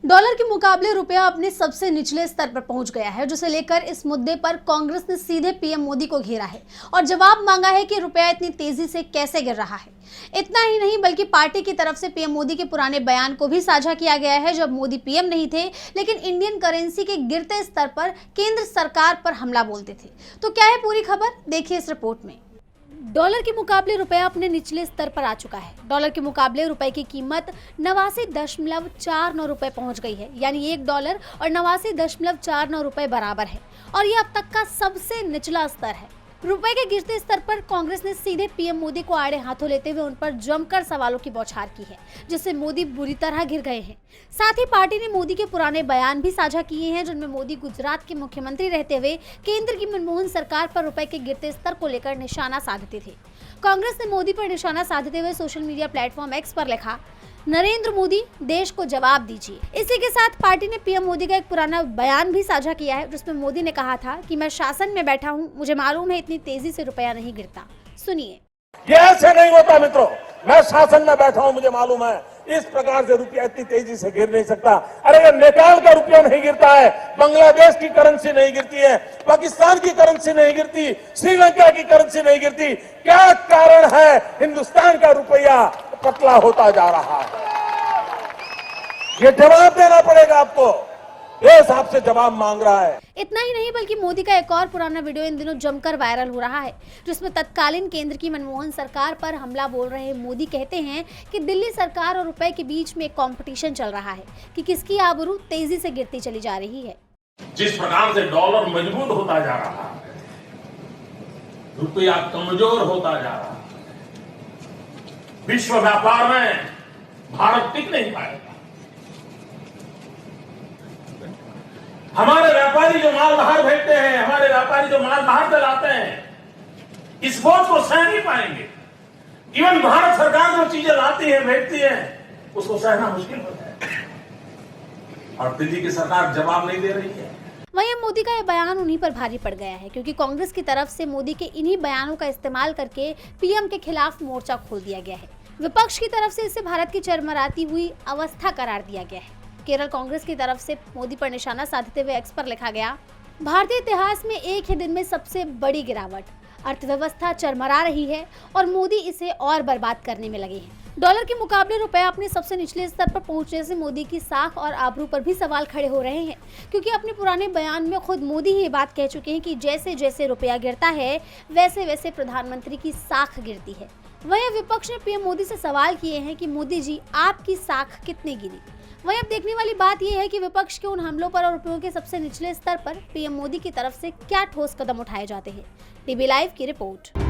Dollar के मुकाबले रुपया अपने सबसे निचले स्तर पर पहुंच गया है, जिसे लेकर इस मुद्दे पर कांग्रेस ने सीधे पीएम मोदी को घेरा है और जवाब मांगा है कि रुपया इतनी तेजी से कैसे गिर रहा है। इतना ही नहीं बल्कि पार्टी की तरफ से पीएम मोदी के पुराने बयान को भी साझा किया गया है, जब मोदी पीएम नहीं थे लेकिन इंडियन करेंसी के गिरते स्तर पर केंद्र सरकार पर हमला बोलते थे। तो क्या है पूरी खबर, देखिए इस रिपोर्ट में। डॉलर के मुकाबले रुपया अपने निचले स्तर पर आ चुका है। डॉलर के मुकाबले रुपए की कीमत 89.49 रुपए पहुंच गई है, यानी $1 और 89.49 रुपए बराबर है और ये अब तक का सबसे निचला स्तर है। रुपए के गिरते स्तर पर कांग्रेस ने सीधे पीएम मोदी को आड़े हाथों लेते हुए उन पर जमकर सवालों की बौछार की है, जिससे मोदी बुरी तरह घिर गए हैं। साथ ही पार्टी ने मोदी के पुराने बयान भी साझा किए हैं, जिनमें मोदी गुजरात के मुख्यमंत्री रहते हुए केंद्र की मनमोहन सरकार पर रुपए के गिरते स्तर को लेकर निशाना साधते थे। कांग्रेस ने मोदी पर निशाना साधते हुए सोशल मीडिया प्लेटफॉर्म एक्स पर लिखा, नरेंद्र मोदी देश को जवाब दीजिए। इसी के साथ पार्टी ने पीएम मोदी का एक पुराना बयान भी साझा किया है, जिसमें मोदी ने कहा था कि मैं शासन में बैठा हूं, मुझे मालूम है इतनी तेजी से रुपया नहीं गिरता। सुनिए। ये ऐसे नहीं होता मित्रों, मैं शासन में बैठा हूं, मुझे मालूम है इस प्रकार से रुपया इतनी तेजी से गिर नहीं सकता। अरे नेपाल का रुपया नहीं गिरता है, बांग्लादेश की करेंसी नहीं गिरती है, पाकिस्तान की करेंसी नहीं गिरती, श्रीलंका की करेंसी नहीं गिरती। क्या कारण है हिंदुस्तान का रुपया पतला होता जा रहा है? ये जवाब देना पड़ेगा आपको, देश आपसे जवाब मांग रहा है। इतना ही नहीं बल्कि मोदी का एक और पुराना वीडियो इन दिनों जमकर वायरल हो रहा है, जिसमें तत्कालीन केंद्र की मनमोहन सरकार पर हमला बोल रहे मोदी कहते हैं कि दिल्ली सरकार और रुपए के बीच में एक कंपटीशन चल रहा है कि किसकी आबरू तेजी से गिरती चली जा रही है। जिस प्रकार से डॉलर मजबूत होता जा रहा है, रुपया कमजोर होता जा रहा है, विश्व व्यापार में भारत टिक नहीं पाएगा। हमारे व्यापारी जो माल बाहर भेजते हैं, हमारे व्यापारी जो माल बाहर से लाते हैं, इस बोझ को सह नहीं पाएंगे। इवन भारत सरकार जो चीजें लाती है, भेजती है, उसको सहना मुश्किल होता है और दिल्ली की सरकार जवाब नहीं दे रही है। वहीं मोदी का यह बयान उन्हीं पर भारी पड़ गया है, क्योंकि कांग्रेस की तरफ से मोदी के इन्हीं बयानों का इस्तेमाल करके पीएम के खिलाफ मोर्चा खोल दिया गया है। विपक्ष की तरफ से इसे भारत की चरमराती हुई अवस्था करार दिया गया है। केरल कांग्रेस की तरफ से मोदी पर निशाना साधते हुए एक्स पर लिखा गया, भारतीय इतिहास में एक ही दिन में सबसे बड़ी गिरावट, अर्थव्यवस्था चरमरा रही है और मोदी इसे और बर्बाद करने में लगे हैं। डॉलर के मुकाबले रुपया अपने सबसे निचले स्तर पर पहुंचने से मोदी की साख और आबरू पर भी सवाल खड़े हो रहे हैं, क्योंकि अपने पुराने बयान में खुद मोदी ही ये बात कह चुके हैं कि जैसे जैसे रुपया गिरता है वैसे वैसे प्रधानमंत्री की साख गिरती है। वहीं विपक्ष ने पीएम मोदी से सवाल किए हैं कि मोदी जी आपकी साख कितनी गिरी। वहीं अब देखने वाली बात यह है कि विपक्ष के उन हमलों पर और रुपयों के सबसे निचले स्तर पर पीएम मोदी की तरफ से क्या ठोस कदम उठाए जाते हैं। टीवी लाइव की रिपोर्ट।